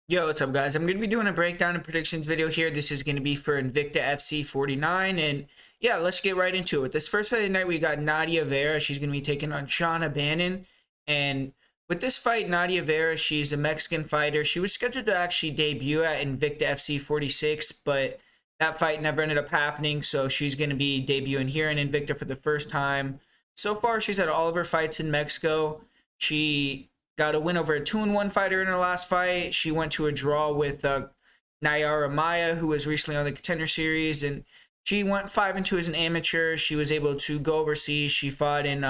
Yo, what's up, guys? I'm going to be doing a breakdown and predictions video here. This is going to be for Invicta FC 49. And yeah, let's get right into it. This first fight of the night, we got Nadia Vera. She's going to be taking on Shannon Bannon. And with this fight, Nadia Vera, she's a Mexican fighter. She was scheduled to actually debut at Invicta FC 46, but that fight never ended up happening. So she's going to be debuting here in Invicta for the first time. So far, she's had all of her fights in Mexico. She got a win over a 2-1 fighter in her last fight. She went to a draw with Nadia Maya, who was recently on the Contender Series, and she went 5-2 as an amateur. She was able to go overseas. She fought in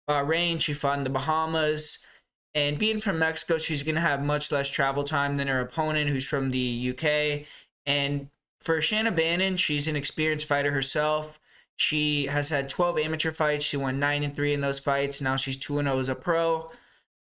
Bahrain. She fought in the Bahamas. And being from Mexico, she's going to have much less travel time than her opponent, who's from the UK. And for Shannon Bannon, she's an experienced fighter herself. She has had 12 amateur fights. She won 9-3 in those fights. Now she's 2-0 as a pro.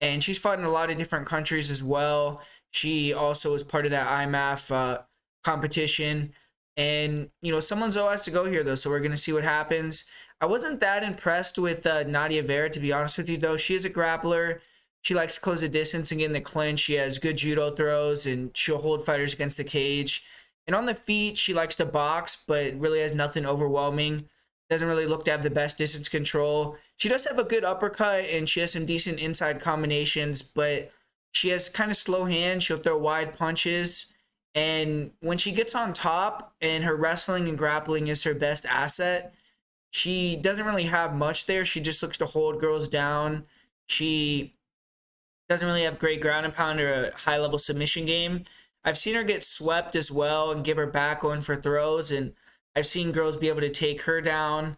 And she's fought in a lot of different countries as well. She also was part of that IMAF competition. And, someone's always has to go here, though, so we're going to see what happens. I wasn't that impressed with Nadia Vera, to be honest with you, though. She is a grappler. She likes to close the distance and get in the clinch. She has good judo throws, and she'll hold fighters against the cage. And on the feet, she likes to box, but really has nothing overwhelming. Doesn't really look to have the best distance control. She does have a good uppercut, and she has some decent inside combinations, but she has kind of slow hands. She'll throw wide punches. And when she gets on top and her wrestling and grappling is her best asset, she doesn't really have much there. She just looks to hold girls down. She doesn't really have great ground and pound or a high level submission game. I've seen her get swept as well and give her back going for throws, and I've seen girls be able to take her down.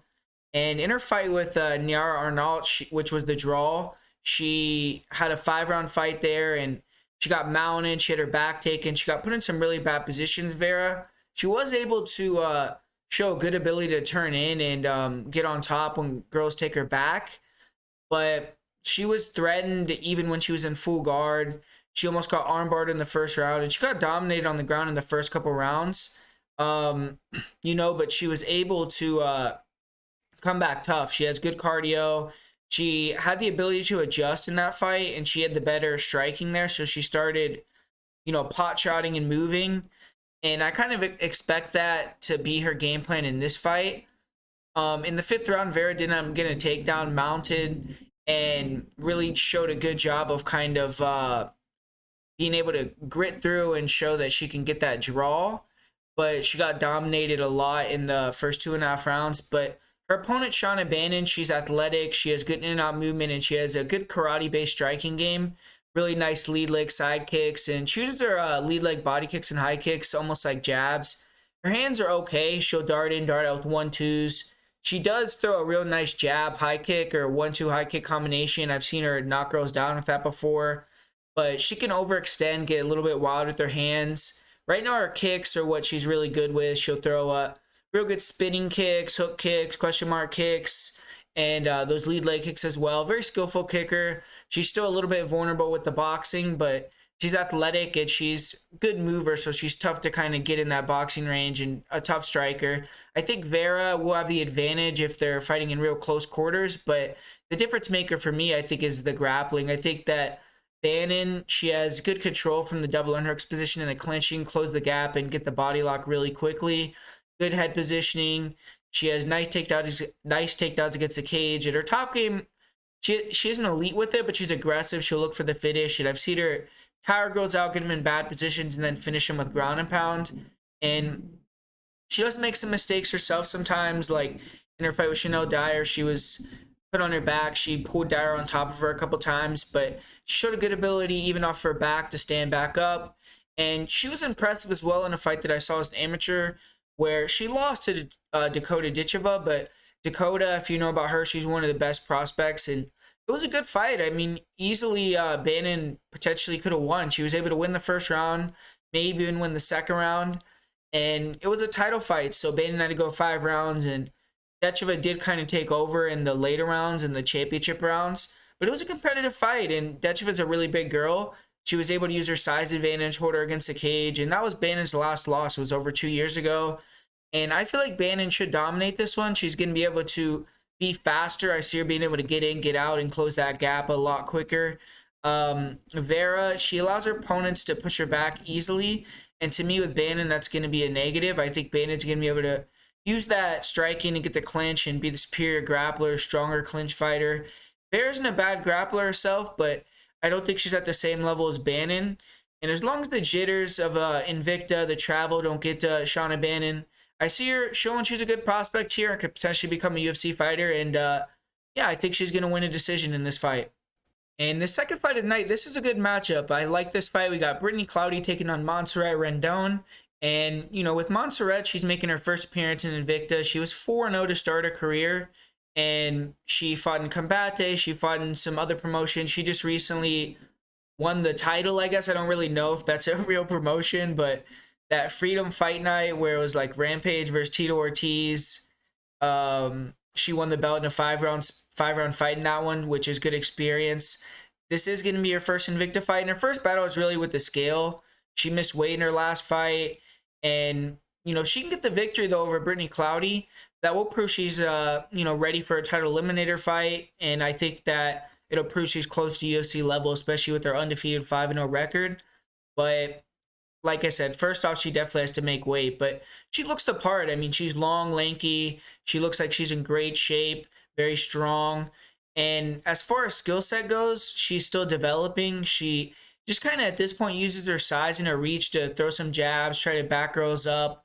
And in her fight with Nadia Arnault, which was the draw, she had a 5-round fight there, and she got mounted. She had her back taken. She got put in some really bad positions, Vera. She was able to show a good ability to turn in and get on top when girls take her back. But she was threatened even when she was in full guard. She almost got armbarred in the first round, and she got dominated on the ground in the first couple rounds. But she was able to come back tough. She has good cardio. She had the ability to adjust in that fight, and she had the better striking there. So she started, pot shotting and moving. And I kind of expect that to be her game plan in this fight. In the 5th round, Vera did not get a takedown, mounted, and really showed a good job of kind of being able to grit through and show that she can get that draw. But she got dominated a lot in the first 2.5 rounds. But her opponent, Shannon Bannon, she's athletic. She has good in and out movement, and she has a good karate-based striking game. Really nice lead leg side kicks, and she uses her lead leg body kicks and high kicks almost like jabs. Her hands are okay. She'll dart in, dart out with 1-2s. She does throw a real nice jab high kick or 1-2 high kick combination. I've seen her knock girls down with that before. But she can overextend, get a little bit wild with her hands. Right now, her kicks are what she's really good with. She'll throw real good spinning kicks, hook kicks, question mark kicks, and those lead leg kicks as well. Very skillful kicker. She's still a little bit vulnerable with the boxing, but she's athletic and she's a good mover, so she's tough to kind of get in that boxing range and a tough striker. I think Vera will have the advantage if they're fighting in real close quarters, but the difference maker for me, I think, is the grappling. I think that Bannon, she has good control from the double underhooks position and the clinching, close the gap and get the body lock really quickly. Good head positioning. She has nice takedowns against the cage. At her top game, she isn't elite with it, but she's aggressive. She'll look for the finish, and I've seen her tire girls out, get them in bad positions, and then finish them with ground and pound. And she does make some mistakes herself sometimes, like in her fight with Chanel Dyer, she was put on her back. She pulled Dyer on top of her a couple times, but she showed a good ability even off her back to stand back up. And she was impressive as well in a fight that I saw as an amateur where she lost to Dakota Ditcheva, but Dakota, if you know about her, she's one of the best prospects, and it was a good fight. I mean, easily Bannon potentially could have won. She was able to win the first round, maybe even win the second round, and it was a title fight, so Bannon had to go 5 rounds, and Ditcheva did kind of take over in the later rounds and the championship rounds, but it was a competitive fight, and Ditcheva's a really big girl. She was able to use her size advantage, hold her against the cage, and that was Bannon's last loss. It was over 2 years ago. And I feel like Bannon should dominate this one. She's going to be able to be faster. I see her being able to get in, get out, and close that gap a lot quicker. Vera, she allows her opponents to push her back easily. And to me, with Bannon, that's going to be a negative. I think Bannon's going to be able to use that striking and get the clinch and be the superior grappler, stronger clinch fighter. Vera isn't a bad grappler herself, but I don't think she's at the same level as Bannon. And as long as the jitters of Invicta, the travel, don't get to Shannon Bannon, I see her showing she's a good prospect here and could potentially become a UFC fighter. And yeah, I think she's going to win a decision in this fight. And the second fight of the night, this is a good matchup. I like this fight. We got Brittany Cloudy taking on Montserrat Rendon. And, you know, with Montserrat, she's making her first appearance in Invicta. She was 4-0 to start her career. And she fought in Combate. She fought in some other promotions. She just recently won the title, I guess. I don't really know if that's a real promotion. But that Freedom Fight Night where it was like Rampage versus Tito Ortiz. She won the belt in a five-round fight in that one, which is good experience. This is going to be her first Invicta fight, and her first battle is really with the scale. She missed weight in her last fight, and, you know, if she can get the victory, though, over Brittany Cloudy, that will prove she's, you know, ready for a title eliminator fight, and I think that it'll prove she's close to UFC level, especially with her undefeated 5-0 record. But like I said, first off, she definitely has to make weight, but she looks the part. I mean, she's long, lanky. She looks like she's in great shape, very strong. And as far as skill set goes, she's still developing. She just kind of at this point uses her size and her reach to throw some jabs, try to back girls up,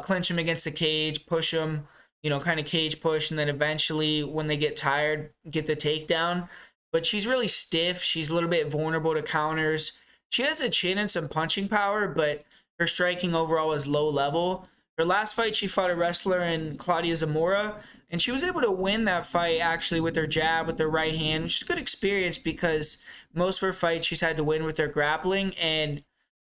clinch them against the cage, push them, you know, kind of cage push, and then eventually when they get tired, get the takedown. But she's really stiff. She's a little bit vulnerable to counters. She has a chin and some punching power, but her striking overall is low level. Her last fight, she fought a wrestler in Claudia Zamora, and she was able to win that fight actually with her jab, with her right hand, which is good experience because most of her fights she's had to win with her grappling, and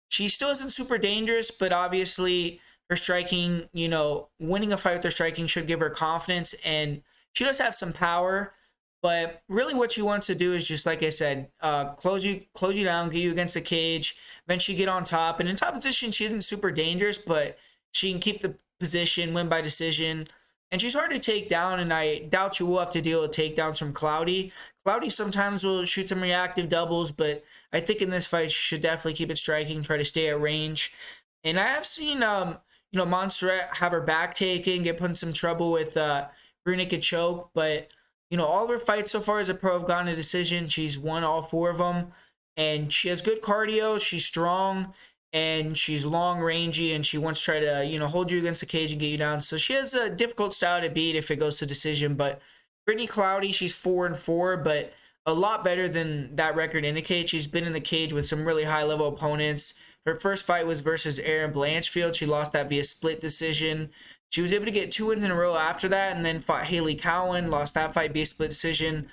she still isn't super dangerous, but obviously her striking, you know, winning a fight with her striking should give her confidence, and she does have some power. But really what she wants to do is just, like I said, close you down, get you against the cage, eventually get on top. And in top position, she isn't super dangerous, but she can keep the position, win by decision. And she's hard to take down, and I doubt you will have to deal with takedowns from Cloudy. Cloudy sometimes will shoot some reactive doubles, but I think in this fight, she should definitely keep it striking, try to stay at range. And I have seen, you know, Montserrat have her back taken, get put in some trouble with rear naked choke, but you know, all of her fights so far as a pro have gone to decision. She's won all 4 of them. And she has good cardio. She's strong. And she's long, rangy. And she wants to try to, you know, hold you against the cage and get you down. So she has a difficult style to beat if it goes to decision. But Brittany Cloudy, she's 4-4. But a lot better than that record indicates. She's been in the cage with some really high-level opponents. Her first fight was versus Erin Blanchfield. She lost that via split decision. She was able to get 2 wins in a row after that and then fought Haley Cowan, lost that fight via split decision.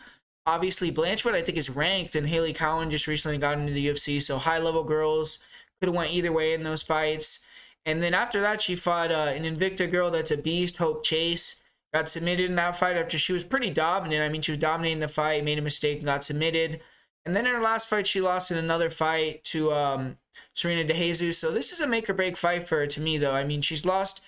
Obviously, Blanchfield, I think, is ranked, and Haley Cowan just recently got into the UFC, so high-level girls could have went either way in those fights. And then after that, she fought an Invicta girl that's a beast, Hope Chase. Got submitted in that fight after she was pretty dominant. I mean, she was dominating the fight, made a mistake, and got submitted. And then in her last fight, she lost in another fight to Serena De Jesus. So this is a make-or-break fight for her to me, though. I mean, she's lost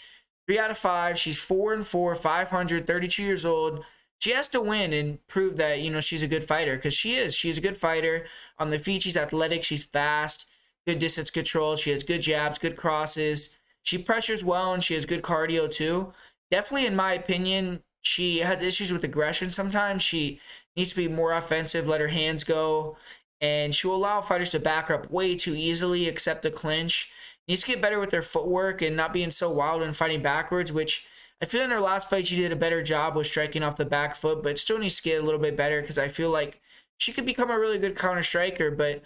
3 out of 5. She's 4-4, 500, 32 years old. She has to win and prove that, you know, she's a good fighter, because she is. She's a good fighter. On the feet, she's athletic. She's fast. Good distance control. She has good jabs, good crosses. She pressures well, and she has good cardio, too. Definitely, in my opinion, she has issues with aggression sometimes. She needs to be more offensive, let her hands go, and she will allow fighters to back her up way too easily, accept the clinch. Needs to get better with their footwork and not being so wild and fighting backwards, which I feel in her last fight she did a better job with striking off the back foot, but still needs to get a little bit better because I feel like she could become a really good counter striker, but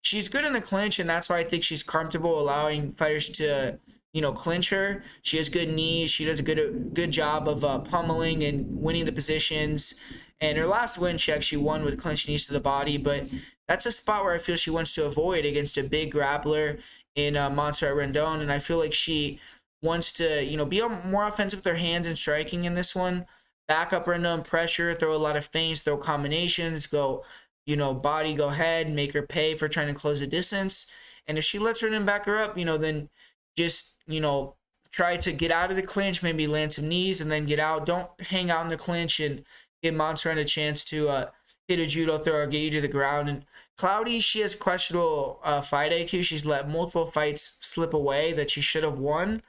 she's good in the clinch, and that's why I think she's comfortable allowing fighters to, you know, clinch her. She has good knees. She does a good job of pummeling and winning the positions. And her last win, she actually won with clinch knees to the body, but that's a spot where I feel she wants to avoid against a big grappler in Montserrat Rendon, and I feel like she wants to, you know, be more offensive with her hands and striking in this one. Back up Rendon, pressure, throw a lot of feints, throw combinations, go, you know, body, go head, make her pay for trying to close the distance. And if she lets Rendon back her up, you know, then just, you know, try to get out of the clinch, maybe land some knees and then get out. Don't hang out in the clinch and give Montserrat a chance to hit a judo throw or get you to the ground. And Cloudy, she has questionable fight IQ. She's let multiple fights slip away that she should have won.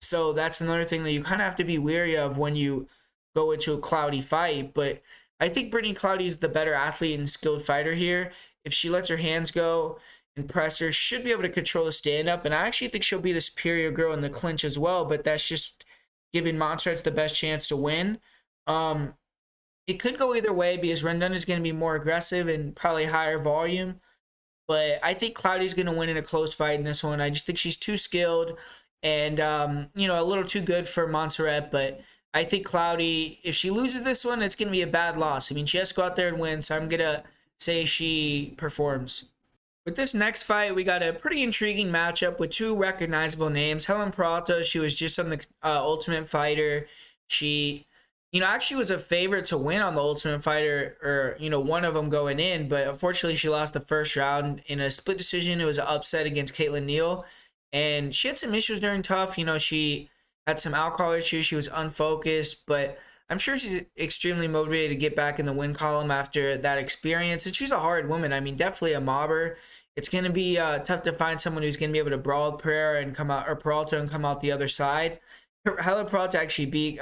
So that's another thing that you kind of have to be wary of when you go into a Cloudy fight. But I think Brittany Cloudy is the better athlete and skilled fighter here. If she lets her hands go and press her, she should be able to control the stand-up. And I actually think she'll be the superior girl in the clinch as well. But that's just giving Montserrat the best chance to win. It could go either way because Rendon is going to be more aggressive and probably higher volume. But I think Cloudy's going to win in a close fight in this one. I just think she's too skilled and, a little too good for Montserrat. But I think Cloudy, if she loses this one, it's going to be a bad loss. I mean, she has to go out there and win, so I'm going to say she performs. With this next fight, we got a pretty intriguing matchup with two recognizable names. Helen Peralta, she was just on the Ultimate Fighter. She actually was a favorite to win on the Ultimate Fighter, or, one of them going in, but unfortunately she lost the first round in a split decision. It was an upset against Caitlin Neal, and she had some issues during tough. She had some alcohol issues. She was unfocused, but I'm sure she's extremely motivated to get back in the win column after that experience, and she's a hard woman. I mean, definitely a mobber. It's going to be tough to find someone who's going to be able to brawl with Peralta and come out the other side. Helen Peralta actually beat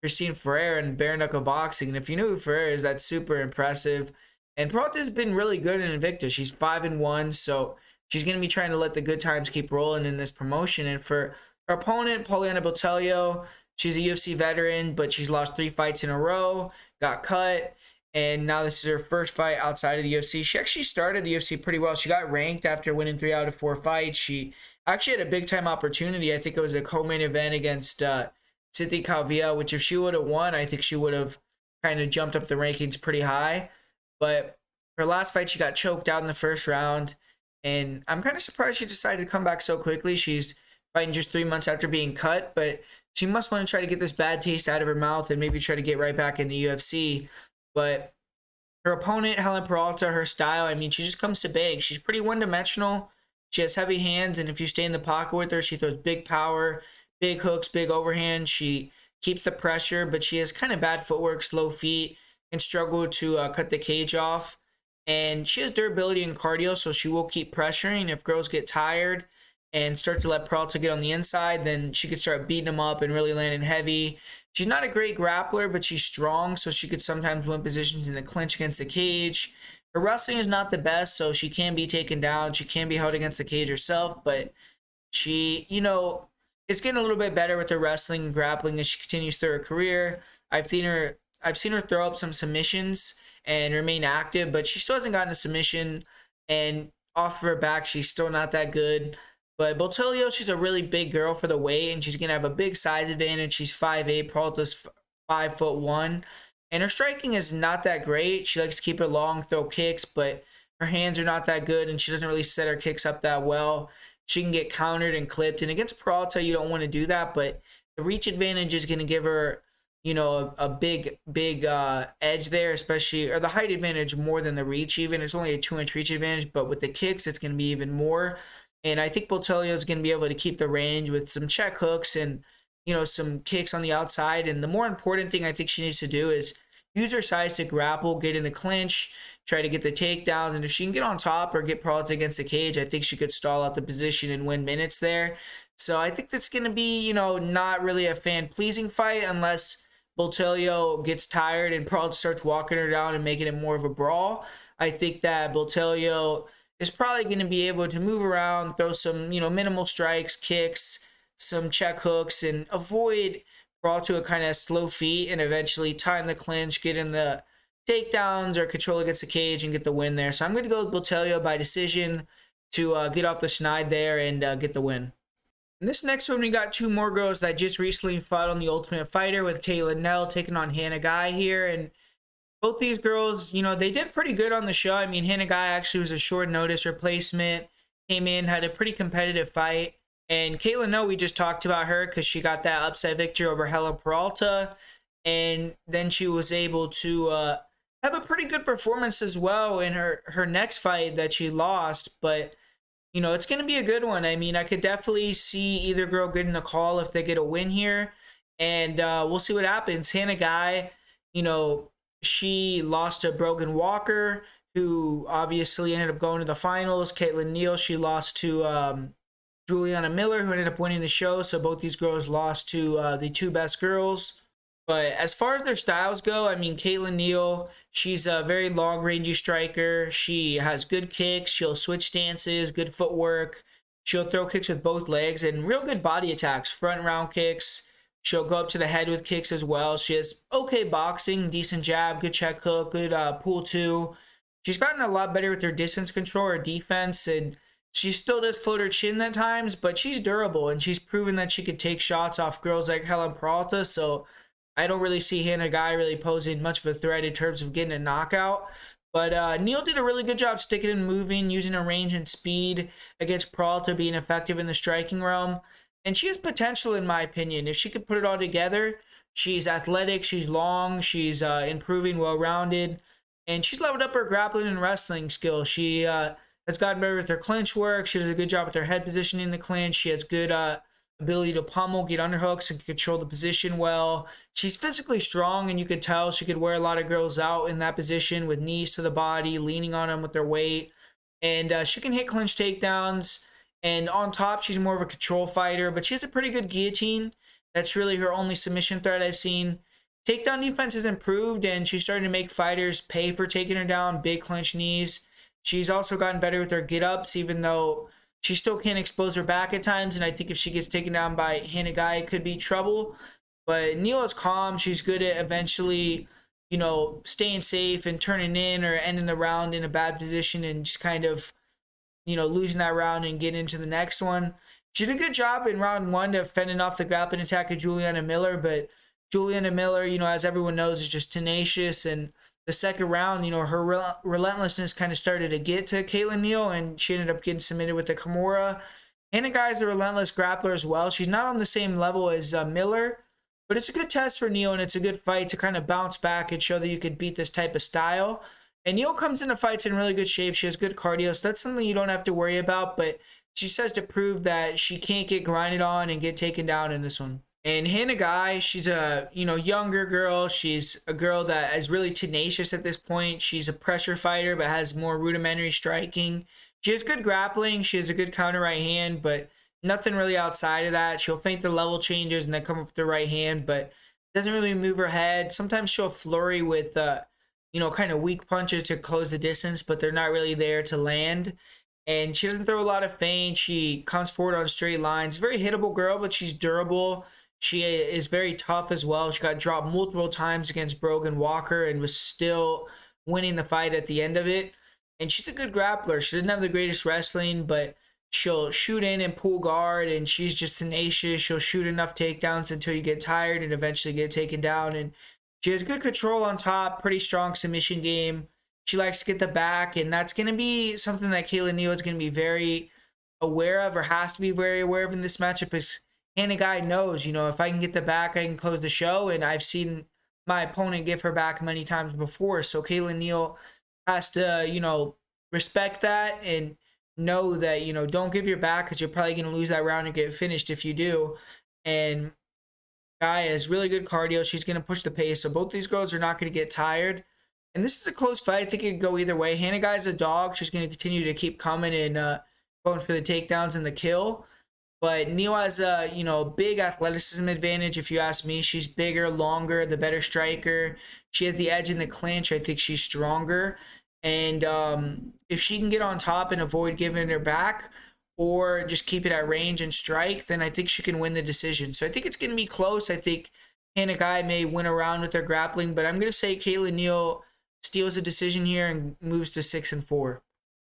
Christine Ferrer in bare knuckle boxing. And if you know who Ferrer is, that's super impressive. And Peralta's been really good in Invicta. She's 5-1, so she's going to be trying to let the good times keep rolling in this promotion. And for her opponent, Pollyanna Boutelli, she's a UFC veteran, but she's lost 3 fights in a row, got cut, and now this is her first fight outside of the UFC. She actually started the UFC pretty well. She got ranked after winning 3 out of 4 fights. She actually had a big-time opportunity. I think it was a co-main event against Cynthia Calvillo, which if she would have won, I think she would have kind of jumped up the rankings pretty high. But her last fight, she got choked out in the first round. And I'm kind of surprised she decided to come back so quickly. She's fighting just 3 months after being cut, but she must want to try to get this bad taste out of her mouth and maybe try to get right back in the UFC. But her opponent, Helen Peralta, her style, I mean, she just comes to bang. She's pretty one-dimensional. She has heavy hands, and if you stay in the pocket with her, she throws big power, big hooks, big overhand. She keeps the pressure, but she has kind of bad footwork, slow feet, and struggle to cut the cage off. And she has durability and cardio, so she will keep pressuring. If girls get tired and start to let Peralta get on the inside, then she could start beating them up and really landing heavy. She's not a great grappler, but she's strong, so she could sometimes win positions in the clinch against the cage. Her wrestling is not the best, so she can be taken down. She can be held against the cage herself, but she, is getting a little bit better with her wrestling and grappling as she continues through her career. I've seen her throw up some submissions and remain active, but she still hasn't gotten a submission, and off of her back, she's still not that good. But Boutelli, she's a really big girl for the weight, and she's going to have a big size advantage. She's 5'8", Peralta's 5'1", and her striking is not that great. She likes to keep her long, throw kicks, but her hands are not that good, and she doesn't really set her kicks up that well. She can get countered and clipped, and against Peralta, you don't want to do that, but the reach advantage is going to give her, a big edge there, especially, or the height advantage more than the reach even. It's only a 2-inch reach advantage, but with the kicks, it's going to be even more. And I think Boutelli is going to be able to keep the range with some check hooks and, some kicks on the outside. And the more important thing I think she needs to do is use her size to grapple, get in the clinch, try to get the takedowns. And if she can get on top or get Peralta against the cage, I think she could stall out the position and win minutes there. So I think that's going to be, not really a fan-pleasing fight unless Boutelli gets tired and Peralta starts walking her down and making it more of a brawl. I think that Boutelli is probably going to be able to move around, throw some, minimal strikes, kicks, some check hooks, and avoid Peralta kind of slow feet and eventually time the clinch, get in the takedowns or control against the cage and get the win there. So I'm going to go with Boutelli by decision to get off the schneid there and get the win. In this next one, we got 2 more girls that just recently fought on the Ultimate Fighter with Caitlin Nell taking on Hannah Guy here. And both these girls, they did pretty good on the show. I mean, Hannah Guy actually was a short notice replacement, came in, had a pretty competitive fight. And Caitlin Nell, we just talked about her because she got that upset victory over Helen Peralta. And then she was able to have a pretty good performance as well in her next fight that she lost. But it's going to be a good one. I mean, I could definitely see either girl getting a call if they get a win here. And we'll see what happens. Hannah Guy, She lost to Brogan Walker, who obviously ended up going to the finals. Caitlin Neal, she lost to Juliana Miller, who ended up winning the show. So both these girls lost to the two best girls. But as far as their styles go, I mean, Caitlin Neal, she's a very long-rangey striker. She has good kicks. She'll switch stances, good footwork. She'll throw kicks with both legs and real good body attacks, front round kicks. She'll go up to the head with kicks as well. She has okay boxing, decent jab, good check hook, good pull two. She's gotten a lot better with her distance control, her defense, and she still does float her chin at times, but she's durable, and she's proven that she could take shots off girls like Helen Peralta, so I don't really see Hannah Guy really posing much of a threat in terms of getting a knockout. But Neal did a really good job sticking and moving, using her range and speed against Peralta, being effective in the striking realm. And she has potential, in my opinion. If she could put it all together, she's athletic, she's long, she's improving, well-rounded, and she's leveled up her grappling and wrestling skills. She has gotten better with her clinch work. She does a good job with her head position in the clinch. She has good ability to pummel, get underhooks, and control the position well. She's physically strong, and you could tell she could wear a lot of girls out in that position with knees to the body, leaning on them with their weight. And she can hit clinch takedowns. And on top, she's more of a control fighter, but she has a pretty good guillotine. That's really her only submission threat I've seen. Takedown defense has improved, and she's starting to make fighters pay for taking her down, big clinch knees. She's also gotten better with her get-ups, even though she still can't expose her back at times, and I think if she gets taken down by Hannah Guy, it could be trouble. But Neal is calm. She's good at eventually, staying safe and turning in or ending the round in a bad position and just kind of losing that round and getting into the next one. She did a good job in round one to fending off the grappling attack of Juliana Miller, but Juliana Miller, as everyone knows, is just tenacious. And the second round, her relentlessness kind of started to get to Caitlin Neal, and she ended up getting submitted with the Kimura. Hannah Guy is a relentless grappler as well. She's not on the same level as Miller, but it's a good test for Neal, and it's a good fight to kind of bounce back and show that you could beat this type of style. And Neal comes into fights in really good shape. She has good cardio, so that's something you don't have to worry about. But she says to prove that she can't get grinded on and get taken down in this one. And Hannah Guy, she's a younger girl. She's a girl that is really tenacious at this point. She's a pressure fighter, but has more rudimentary striking. She has good grappling. She has a good counter right hand, but nothing really outside of that. She'll feint the level changes and then come up with the right hand, but doesn't really move her head. Sometimes she'll flurry with kind of weak punches to close the distance, but they're not really there to land. And she doesn't throw a lot of feint. She comes forward on straight lines. Very hittable girl, but she's durable. She is very tough as well. She got dropped multiple times against Brogan Walker and was still winning the fight at the end of it. And she's a good grappler. She doesn't have the greatest wrestling, but she'll shoot in and pull guard, and she's just tenacious. She'll shoot enough takedowns until you get tired and eventually get taken down. And she has good control on top, pretty strong submission game. She likes to get the back, and that's going to be something that Caitlin Neal is going to be very aware of, or has to be very aware of in this matchup, because Hannah Guy knows, if I can get the back, I can close the show, and I've seen my opponent give her back many times before. So Caitlin Neal has to, respect that and know that, don't give your back, because you're probably going to lose that round and get finished if you do. And Guy has really good cardio. She's going to push the pace. So both these girls are not going to get tired. And this is a close fight. I think it could go either way. Hannah Guy's a dog. She's going to continue to keep coming and going for the takedowns and the kill. But Neal has a, big athleticism advantage, if you ask me. She's bigger, longer, the better striker. She has the edge in the clinch. I think she's stronger. And if she can get on top and avoid giving her back, or just keep it at range and strike, then I think she can win the decision. So I think it's going to be close. I think Hannah Guy may win a round with her grappling, but I'm going to say Caitlin Neal steals a decision here and moves to 6-4.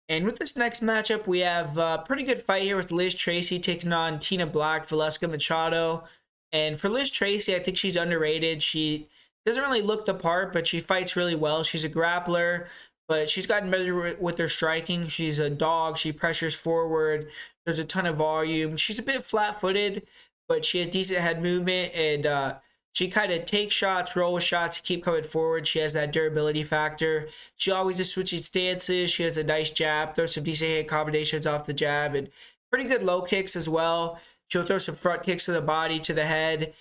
And with this next matchup, we have a pretty good fight here with Liz Tracy taking on Tina Black, Velasco Machado. And for Liz Tracy, I think she's underrated. She doesn't really look the part, but she fights really well. She's a grappler, but she's gotten better with her striking. She's a dog. She pressures forward. There's a ton of volume. She's a bit flat-footed, but she has decent head movement, and she kind of takes shots, roll with shots, keep coming forward. She has that durability factor. She always is switching stances. She has a nice jab, throws some decent hand combinations off the jab, and pretty good low kicks as well. She'll throw some front kicks to the body, to the head.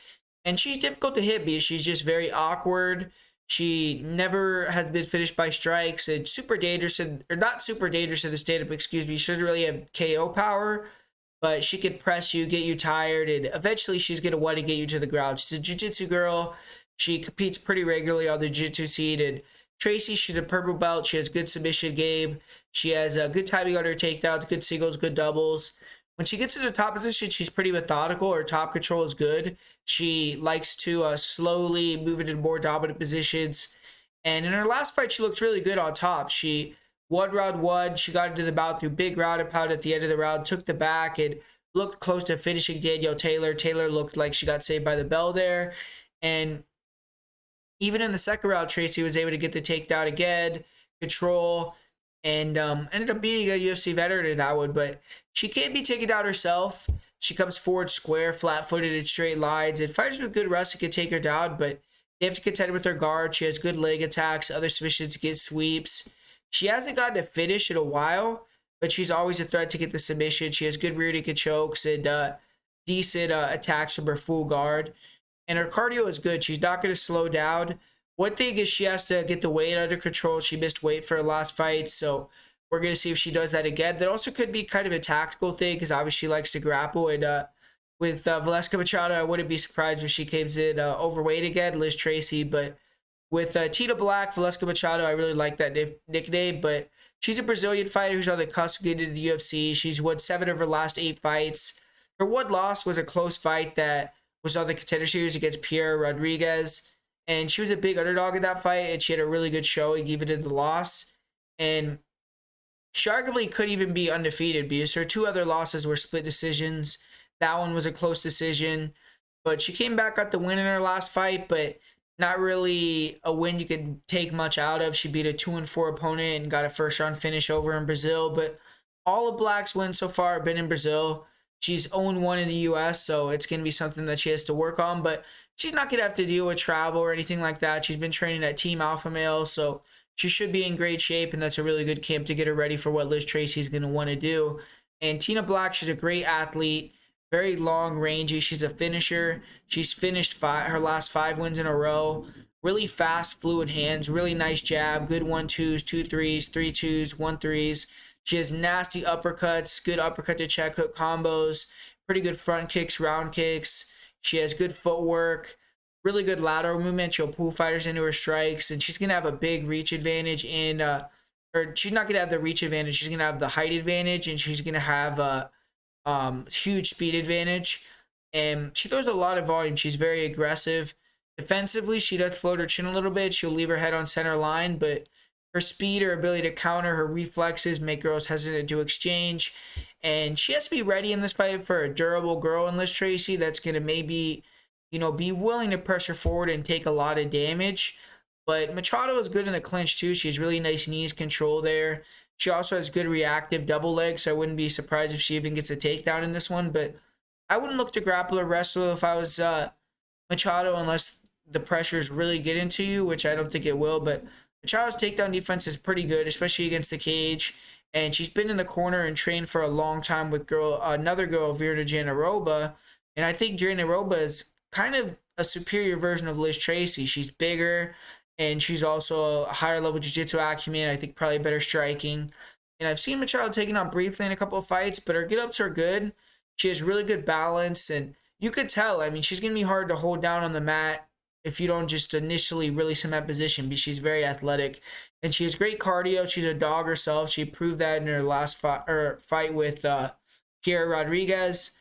And she's difficult to hit because she's just very awkward. She never has been finished by strikes, and super dangerous, or not super dangerous in this stand-up, excuse me. She doesn't really have KO power, but she could press you, get you tired, and eventually she's going to want to get you to the ground. She's a jiu-jitsu girl. She competes pretty regularly on the jiu-jitsu scene. And Tracy, she's a purple belt. She has good submission game. She has good timing on her takedowns, good singles, good doubles. When she gets to the top position, she's pretty methodical. Her top control is good. She likes to slowly move into more dominant positions. And in her last fight, she looked really good on top. She won round one. She got into the mount through big round and pound at the end of the round, took the back, and looked close to finishing Danielle Taylor. Taylor looked like she got saved by the bell there. And even in the second round, Tracy was able to get the takedown again, control, and ended up beating a UFC veteran in that one. But she can't be taken down herself. She comes forward square, flat-footed in straight lines, and fighters with good wrestling can take her down, but they have to contend with her guard. She has good leg attacks, other submissions, get sweeps. She hasn't gotten a finish in a while, but she's always a threat to get the submission. She has good rear naked chokes and decent attacks from her full guard. And her cardio is good. She's not going to slow down. One thing is she has to get the weight under control. She missed weight for her last fight, so we're going to see if she does that again. That also could be kind of a tactical thing because obviously she likes to grapple. And with Velasco Machado, I wouldn't be surprised if she comes in overweight again, Liz Tracy. But with Tita Black, Velasco Machado, I really like that nickname. But she's a Brazilian fighter who's on the cusp of getting into the UFC. She's won 7 of her last 8 fights. Her one loss was a close fight that was on the Contender Series against Pierre Rodriguez. And she was a big underdog in that fight, and she had a really good showing even in the loss. And she arguably could even be undefeated because her 2 other losses were split decisions. That one was a close decision. But she came back, got the win in her last fight, but not really a win you could take much out of. She beat a 2-4 opponent and got a first-round finish over in Brazil. But all of Black's wins so far have been in Brazil. She's 0-1 in the U.S., so it's going to be something that she has to work on. But she's not going to have to deal with travel or anything like that. She's been training at Team Alpha Male, so she should be in great shape, and that's a really good camp to get her ready for what Liz Tracy's going to want to do. And Tina Black, she's a great athlete, very long, rangy. She's a finisher. She's finished her last 5 wins in a row. Really fast, fluid hands, really nice jab, good 1-2s, 2-3s, 3-2s, 1-3s. She has nasty uppercuts, good uppercut to check hook combos, pretty good front kicks, round kicks. She has good footwork, really good lateral movement. She'll pull fighters into her strikes, and she's going to have a big reach advantage in, or she's not going to have the reach advantage. She's going to have the height advantage, and she's going to have a huge speed advantage. And she throws a lot of volume. She's very aggressive. Defensively, she does float her chin a little bit. She'll leave her head on center line, but her speed, her ability to counter, her reflexes make girls hesitant to exchange. And she has to be ready in this fight for a durable girl in Liz Tracy that's going to maybe, be willing to pressure forward and take a lot of damage. But Machado is good in the clinch too. She has really nice knees control there. She also has good reactive double legs, so I wouldn't be surprised if she even gets a takedown in this one. But I wouldn't look to grapple or wrestle if I was Machado unless the pressures really get into you, which I don't think it will. But Machado's takedown defense is pretty good, especially against the cage. And she's been in the corner and trained for a long time with another girl, Vera Jandiroba. And I think Jandiroba is kind of a superior version of Liz Tracy. She's bigger, and she's also a higher level jiu-jitsu acumen. I think probably better striking. And I've seen Machado taken on briefly in a couple of fights, but her get-ups are good. She has really good balance, and you could tell. I mean, she's going to be hard to hold down on the mat if you don't just initially really cement position, because she's very athletic. And she has great cardio. She's a dog herself. She proved that in her last fight with Pierre Rodriguez.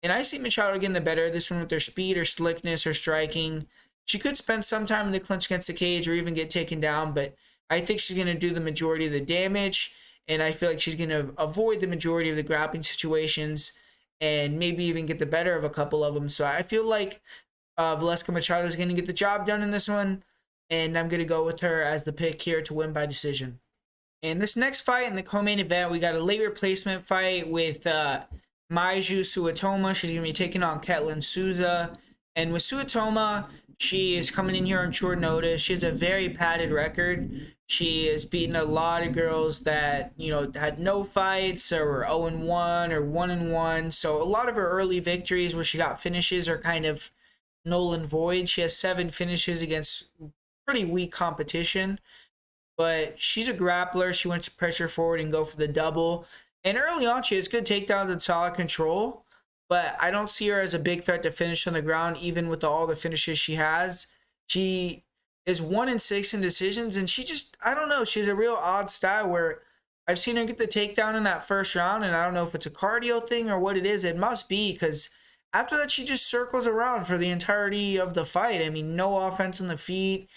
And I see Machado getting the better of this one with her speed, her slickness, her striking. She could spend some time in the clinch against the cage or even get taken down, but I think she's going to do the majority of the damage, and I feel like she's going to avoid the majority of the grappling situations and maybe even get the better of a couple of them. So I feel like Velasco Machado is going to get the job done in this one, and I'm going to go with her as the pick here to win by decision. And this next fight in the co-main event, we got a late replacement fight with Maiju Suetoma. She's going to be taking on Ketlin Souza. And with Suetoma, she is coming in here on short notice. She has a very padded record. She has beaten a lot of girls that, had no fights or were 0-1 or 1-1. So a lot of her early victories where she got finishes are kind of null and void. She has 7 finishes against pretty weak competition. But she's a grappler. She wants to pressure forward and go for the double. And early on, she has good takedowns and solid control. But I don't see her as a big threat to finish on the ground, even with all the finishes she has. She is 1-6 in decisions, and she just, I don't know, she has a real odd style where I've seen her get the takedown in that first round, and I don't know if it's a cardio thing or what it is. It must be, because after that, she just circles around for the entirety of the fight. I mean, no offense on the feet,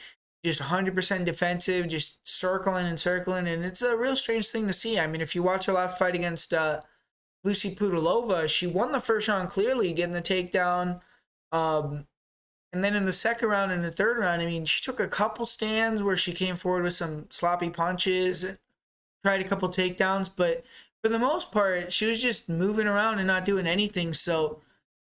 just 100% defensive, just circling and circling, and it's a real strange thing to see. I mean, if you watch her last fight against Lucy Pudilova, she won the first round clearly, getting the takedown. And then in the second round and the third round, I mean, she took a couple stands where she came forward with some sloppy punches, tried a couple takedowns, but for the most part, she was just moving around and not doing anything. So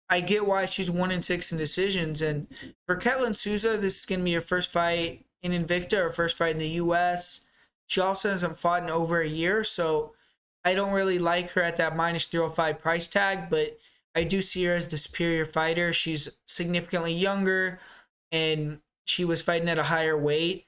I get why she's 1-6 in decisions. And for Ketlin Souza, this is going to be her first fight in Invicta, her first fight in the U.S. She also hasn't fought in over a year, so I don't really like her at that minus 305 price tag, but I do see her as the superior fighter. She's significantly younger, and she was fighting at a higher weight.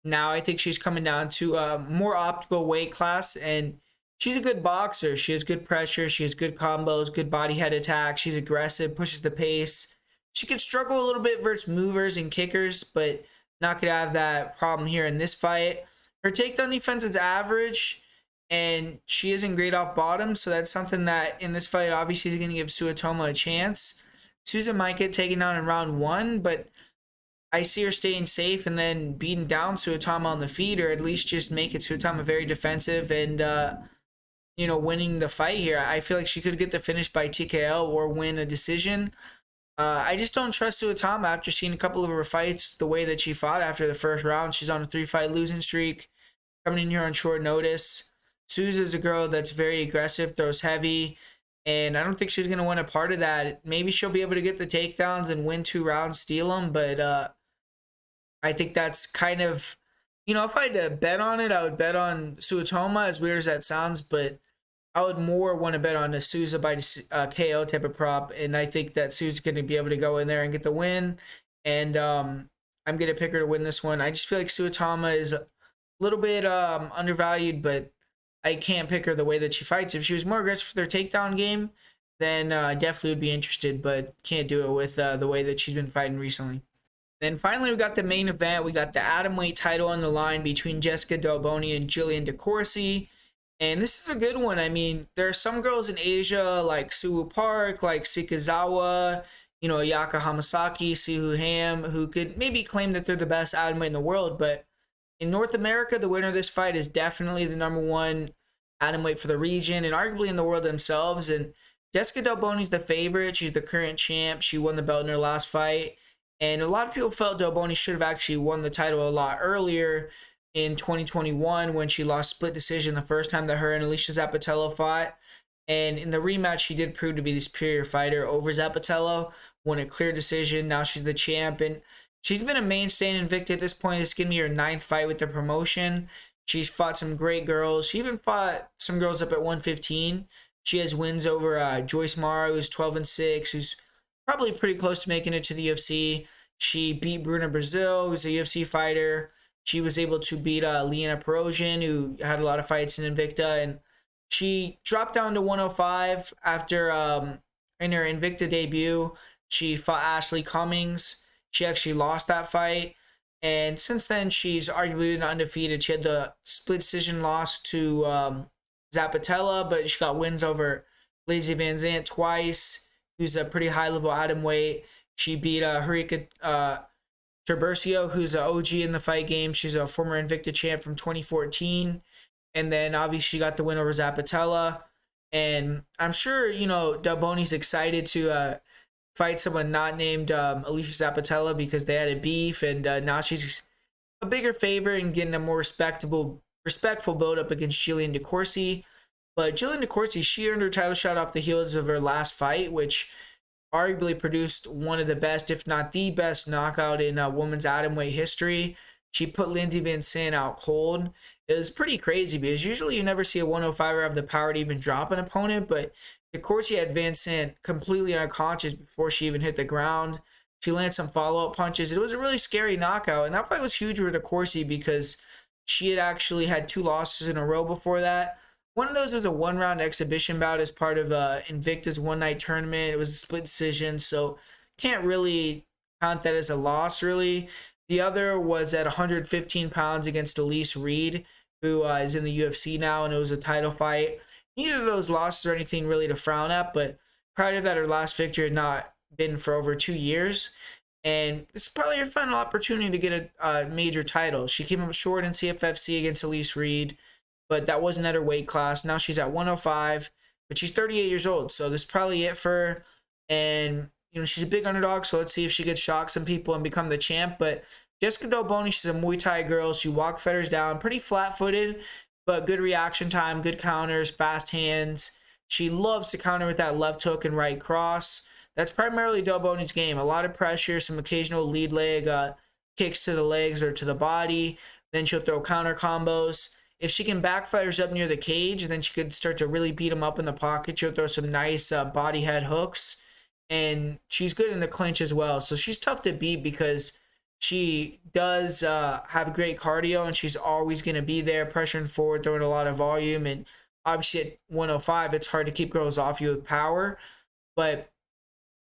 Now I think she's coming down to a more optimal weight class, and she's a good boxer. She has good pressure. She has good combos, good body head attack. She's aggressive, pushes the pace. She could struggle a little bit versus movers and kickers, but not going to have that problem here in this fight. Her takedown defense is average, and she isn't great off bottom, so that's something that in this fight obviously is going to give Suetoma a chance. Souza might get taken down in round 1, but I see her staying safe and then beating down Suetoma on the feet, or at least just make it Suetoma very defensive and, winning the fight here. I feel like she could get the finish by TKO or win a decision. I just don't trust Suetoma after seeing a couple of her fights, the way that she fought after the first round. She's on a 3-fight losing streak, coming in here on short notice. Souza is a girl that's very aggressive, throws heavy, and I don't think she's going to win a part of that. Maybe she'll be able to get the takedowns and win 2 rounds, steal them, but I think that's kind of, if I had to bet on it, I would bet on Suetoma, as weird as that sounds, but I would more want to bet on a Souza by KO type of prop, and I think that Souza's going to be able to go in there and get the win, and I'm going to pick her to win this one. I just feel like Suetoma is a little bit undervalued, but I can't pick her the way that she fights. If she was more aggressive for their takedown game, then definitely would be interested, but can't do it with the way that she's been fighting recently. Then finally, we got the main event. We got the atomweight title on the line between Jessica Delboni and Jillian Decorsi. And this is a good one. I mean, there are some girls in Asia like Suwoo Park, like Sikazawa, Ayaka Hamasaki, Sihu Ham, who could maybe claim that they're the best atomweight in the world, but in North America, the winner of this fight is definitely the #1 atomweight for the region and arguably in the world themselves. And Jessica Delboni's the favorite. She's the current champ. She won the belt in her last fight. And a lot of people felt Delboni should have actually won the title a lot earlier in 2021 when she lost split decision the first time that her and Alicia Zappatello fought. And in the rematch, she did prove to be the superior fighter over Zappatello, won a clear decision. Now she's the champ, and she's been a mainstay in Invicta at this point. It's going to be her 9th fight with the promotion. She's fought some great girls. She even fought some girls up at 115. She has wins over Joyce Mara, who's 12-6, who's probably pretty close to making it to the UFC. She beat Bruna Brazil, who's a UFC fighter. She was able to beat Liana Perosian, who had a lot of fights in Invicta. And she dropped down to 105 after, in her Invicta debut, she fought Ashley Cummings. She actually lost that fight. And since then, she's arguably been undefeated. She had the split decision loss to Zappatella, but she got wins over Lazy Van Zant twice, who's a pretty high-level atomweight. She beat Harika Tiburcio, who's an OG in the fight game. She's a former Invicta champ from 2014. And then, obviously, she got the win over Zappatella. And I'm sure, Delboni's excited to fight someone not named Alicia Zappatella because they had a beef, and now she's a bigger favorite and getting a more respectful build-up against Jillian Decorsi. But Jillian Decorsi, she earned her title shot off the heels of her last fight, which arguably produced one of the best, if not the best, knockout in women's atomweight history. She put Lindsey Van Sant out cold. It was pretty crazy because usually you never see a 105er have the power to even drop an opponent, but Decorsi had Van Sant completely unconscious before she even hit the ground. She landed some follow-up punches. It was a really scary knockout, and that fight was huge for Decorsi because she had actually had 2 losses in a row before that. One of those was a 1-round exhibition bout as part of Invicta's one-night tournament. It was a split decision, so can't really count that as a loss, really. The other was at 115 pounds against Elise Reed, who is in the UFC now, and it was a title fight. Neither of those losses or anything really to frown at, but prior to that, her last victory had not been for over 2 years. And it's probably her final opportunity to get a major title. She came up short in CFFC against Elise Reed, but that wasn't at her weight class. Now she's at 105, but she's 38 years old, so this is probably it for her. And, you know, she's a big underdog, so let's see if she could shock some people and become the champ. But Jessica Delboni, she's a Muay Thai girl. She walks fighters down, pretty flat-footed, but good reaction time, good counters, fast hands. She loves to counter with that left hook and right cross. That's primarily Delboni's game. A lot of pressure, some occasional lead leg kicks to the legs or to the body. Then she'll throw counter combos. If she can back fighters up near the cage, then she could start to really beat them up in the pocket. She'll throw some nice body head hooks. And she's good in the clinch as well. So she's tough to beat because she does have great cardio, and she's always going to be there, pressuring forward, throwing a lot of volume. And obviously at 105, it's hard to keep girls off you with power. But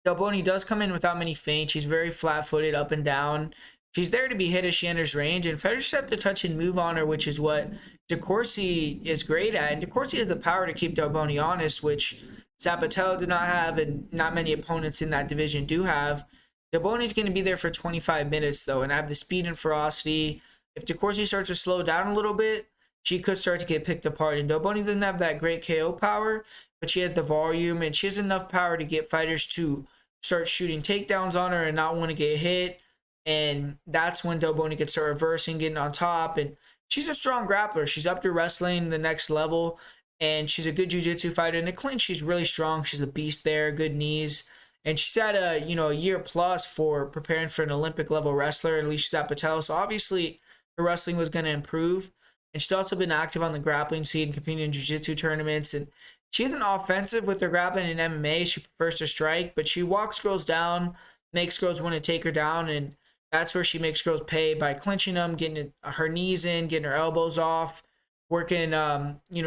Delboni does come in without many feints. She's very flat-footed, up and down. She's there to be hit as she enters range, and fighters just have to touch and move on her, which is what Decorsi is great at. And Decorsi has the power to keep Delboni honest, which Zapatello did not have, and not many opponents in that division do have. Delboni's going to be there for 25 minutes, though, and have the speed and ferocity. If Decorsi starts to slow down a little bit, she could start to get picked apart. And Delboni doesn't have that great KO power, but she has the volume, and she has enough power to get fighters to start shooting takedowns on her and not want to get hit. And that's when Delboni can start reversing, getting on top. And she's a strong grappler. She's up to wrestling the next level, and she's a good jiu-jitsu fighter. In the clinch, she's really strong. She's a beast there, good knees. And she's had a year plus for preparing for an Olympic level wrestler, at least she's at Patel. So obviously her wrestling was going to improve. And she's also been active on the grappling scene and competing in jiu-jitsu tournaments. And she isn't offensive with her grappling in MMA. She prefers to strike, but she walks girls down, makes girls want to take her down, and that's where she makes girls pay by clinching them, getting her knees in, getting her elbows off, working,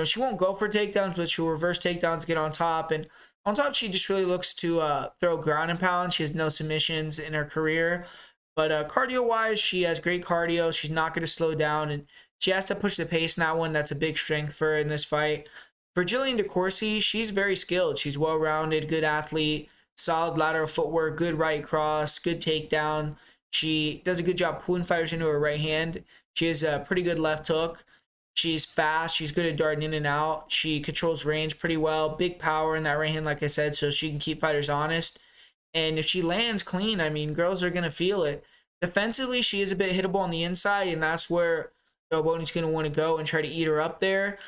she won't go for takedowns, but she'll reverse takedowns, get on top. And on top, she just really looks to throw ground and pound. She has no submissions in her career. But cardio-wise, she has great cardio. She's not going to slow down, and she has to push the pace in that one. That's a big strength for her in this fight. For Jillian Decorsi, she's very skilled. She's well-rounded, good athlete, solid lateral footwork, good right cross, good takedown. She does a good job pulling fighters into her right hand. She has a pretty good left hook. She's fast. She's good at darting in and out. She controls range pretty well. Big power in that right hand, like I said, so she can keep fighters honest. And if she lands clean, I mean, girls are going to feel it. Defensively, she is a bit hittable on the inside, and that's where Delboni's going to want to go and try to eat her up there.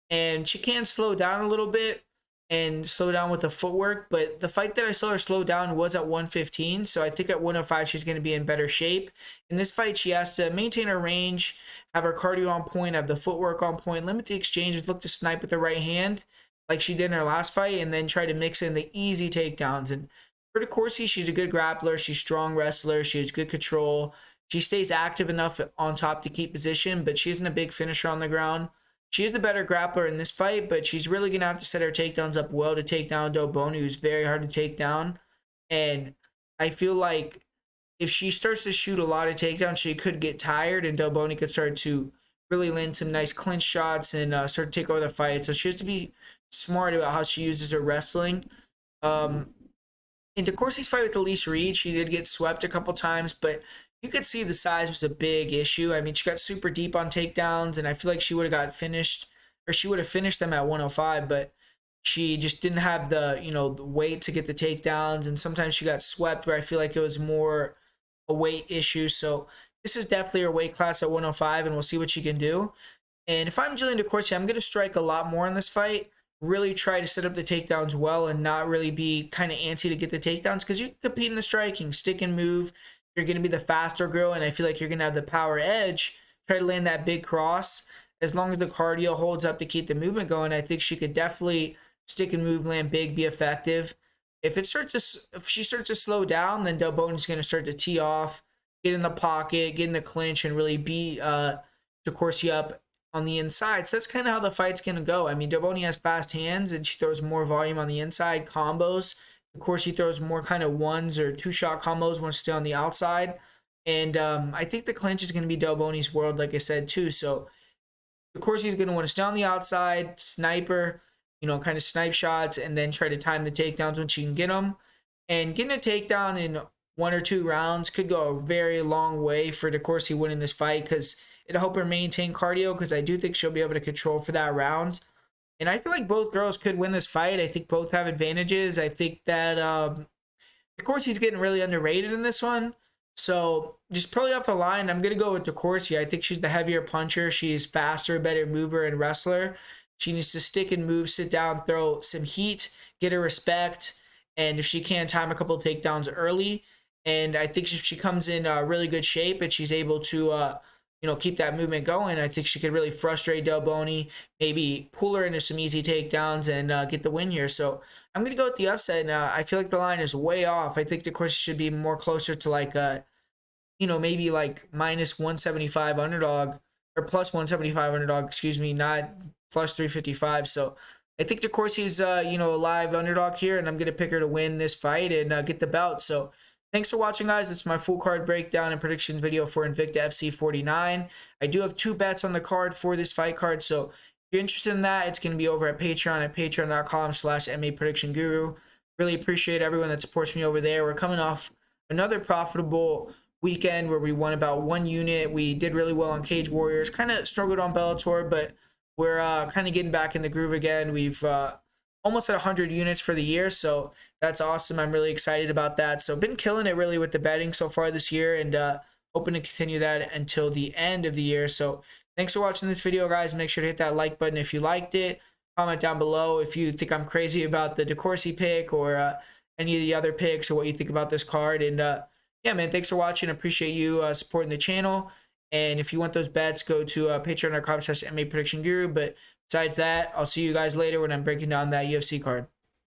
And she can slow down a little bit and slow down with the footwork, but the fight that I saw her slow down was at 115, so I think at 105 she's going to be in better shape. In this fight, she has to maintain her range, have her cardio on point, have the footwork on point, limit the exchanges, look to snipe with the right hand like she did in her last fight, and then try to mix in the easy takedowns. And for Decorsi, she's a good grappler, she's a strong wrestler, she has good control, she stays active enough on top to keep position, but she isn't a big finisher on the ground. She is the better grappler in this fight, but she's really going to have to set her takedowns up well to take down Delboni, who's very hard to take down. And I feel like if she starts to shoot a lot of takedowns, she could get tired, and Delboni could start to really land some nice clinch shots and start to take over the fight. So she has to be smart about how she uses her wrestling. In Decorsi's fight with Elise Reed, she did get swept a couple times, but you could see the size was a big issue. I mean, she got super deep on takedowns, and I feel like she would have got finished, or she would have finished them at 105, but she just didn't have the, the weight to get the takedowns, and sometimes she got swept where I feel like it was more a weight issue. So this is definitely her weight class at 105, and we'll see what she can do. And if I'm Jillian Decorsi, I'm going to strike a lot more in this fight, really try to set up the takedowns well and not really be kind of antsy to get the takedowns, because you can compete in the striking, stick and move. You're going to be the faster girl, and I feel like you're going to have the power edge. Try to land that big cross. As long as the cardio holds up to keep the movement going, I think she could definitely stick and move, land big, be effective. If she starts to slow down, then Delboni's going to start to tee off, get in the pocket, get in the clinch, and really beat Decorsi up on the inside. So that's kind of how the fight's going to go. I mean, Delboni has fast hands, and she throws more volume on the inside, combos. Decorsi throws more kind of ones or two-shot combos, wants to stay on the outside. And I think the clinch is going to be Delboni's world, like I said, too. So Decorsi is going to want to stay on the outside, sniper, kind of snipe shots, and then try to time the takedowns when she can get them. And getting a takedown in 1 or 2 rounds could go a very long way for Decorsi winning this fight, because it'll help her maintain cardio, because I do think she'll be able to control for that round. And I feel like both girls could win this fight. I think both have advantages. I think that Decorsi's getting really underrated in this one. So just purely off the line, I'm going to go with Decorsi. I think she's the heavier puncher. She's faster, better mover, and wrestler. She needs to stick and move, sit down, throw some heat, get her respect, and if she can, time a couple of takedowns early. And I think if she comes in really good shape and she's able to, keep that movement going, I think she could really frustrate Delboni, maybe pull her into some easy takedowns and get the win here. So I'm going to go with the upset. And I feel like the line is way off. I think Decorsi should be more closer to like, maybe like minus 175 underdog, or plus 175 underdog, excuse me, not plus 355. So I think Decorsi's, a live underdog here, and I'm going to pick her to win this fight and get the belt. So thanks for watching, guys. It's my full card breakdown and predictions video for Invicta FC 49. I do have 2 bets on the card for this fight card, so if you're interested in that, it's going to be over at Patreon at patreon.com/MMAPREDICTIONGURU. Really appreciate everyone that supports me over there. We're coming off another profitable weekend where we won about 1 unit. We did really well on Cage Warriors. Kind of struggled on Bellator, but we're kind of getting back in the groove again. We've almost at 100 units for the year, so that's awesome. I'm really excited about that. So been killing it really with the betting so far this year, and hoping to continue that until the end of the year. So thanks for watching this video, guys. Make sure to hit that like button if you liked it. Comment down below if you think I'm crazy about the Decorsi pick or any of the other picks, or what you think about this card. And yeah, man, thanks for watching. Appreciate you supporting the channel. And if you want those bets, go to patreon.com/MMAPREDICTIONGURU. But besides that, I'll see you guys later when I'm breaking down that UFC card.